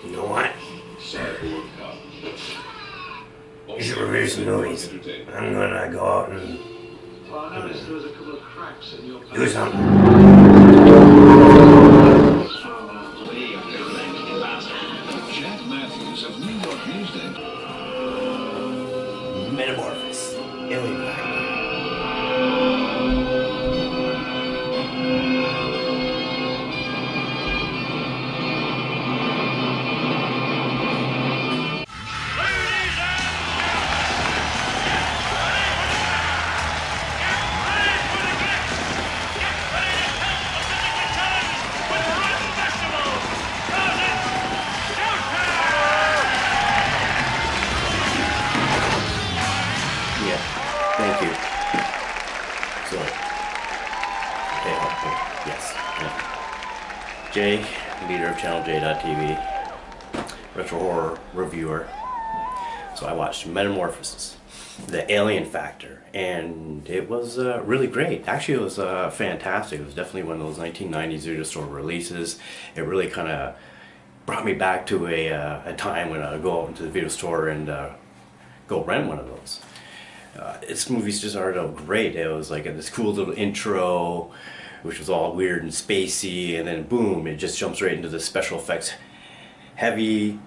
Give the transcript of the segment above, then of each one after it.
You know what? You should review some movies. I'm gonna go out and do something. Metamorphosis. Alien Factor. Thank you. So, okay, yes. Yeah. Jay, leader of ChannelJ.tv, retro horror reviewer. So I watched Metamorphosis, the Alien Factor, and it was really great. Actually, it was fantastic. It was definitely one of those 1990s video store releases. It really kind of brought me back to a time when I would go out into the video store and go rent one of those. This movie's just started out great. It was like this cool little intro, which was all weird and spacey, and then boom, it just jumps right into the special effects heavy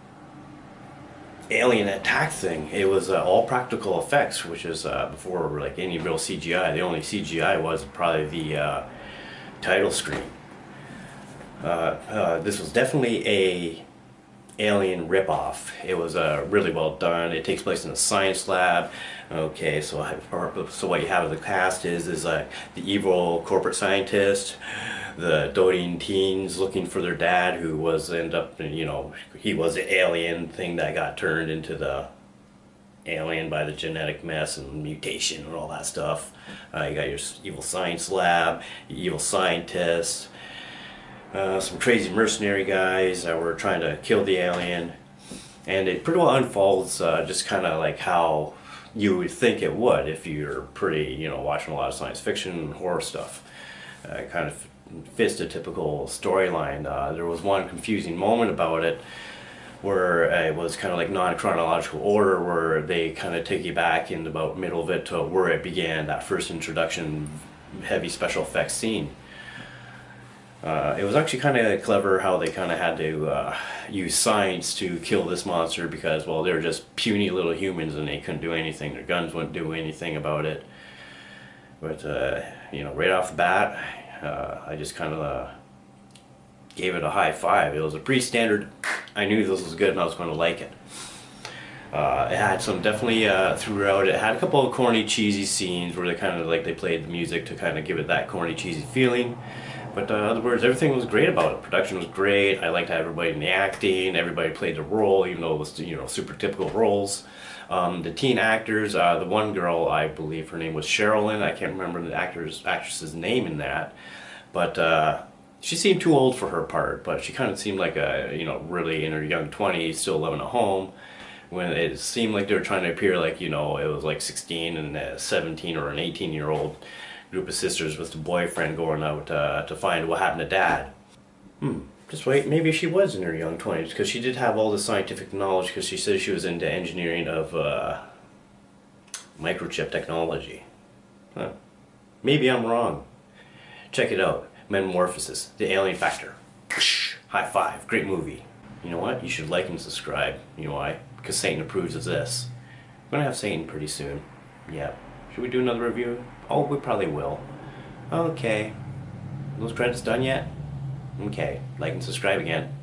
alien attack thing. It was all practical effects, which is before like any real CGI. The only CGI was probably the title screen. This was definitely a Alien ripoff. It was really well done. It takes place in a science lab. Okay, so what you have in the cast is the evil corporate scientist, the doting teens looking for their dad, who was he was the alien thing that got turned into the alien by the genetic mess and mutation and all that stuff. You got your evil science lab, your evil scientist. Some crazy mercenary guys that were trying to kill the alien, and it pretty well unfolds just kind of like how you would think it would if you're pretty, watching a lot of science fiction and horror stuff. It kind of fits the typical storyline. There was one confusing moment about it where it was kind of like non-chronological order, where they kind of take you back in about middle of it to where it began, that first introduction heavy special effects scene. It was actually kind of clever how they kind of had to use science to kill this monster, because, well, they were just puny little humans and they couldn't do anything. Their guns wouldn't do anything about it. But, right off the bat, I just kind of gave it a high five. It was a pretty standard. I knew this was good and I was going to like it. It had some definitely throughout. It had a couple of corny, cheesy scenes where they kind of they played the music to kind of give it that corny, cheesy feeling. But in other words, everything was great about it. Production was great. I liked everybody in the acting. Everybody played the role, even though it was super typical roles. The teen actors, the one girl, I believe her name was Sherilyn. I can't remember the actress's name in that, but she seemed too old for her part. But she kind of seemed like really in her young 20s, still living at home. When it seemed like they were trying to appear like it was like 16 and a 17 or an 18-year-old group of sisters with the boyfriend going out to find what happened to dad. Just wait, maybe she was in her young 20s, because she did have all the scientific knowledge, because she said she was into engineering of microchip technology. Huh. Maybe I'm wrong. Check it out. Metamorphosis, the Alien Factor. High five, great movie. You know what? You should like and subscribe. You know why? Because Satan approves of this. We're gonna have Satan pretty soon. Yeah. Should we do another review? Oh, we probably will. Okay. Those credits done yet? Okay. Like and subscribe again.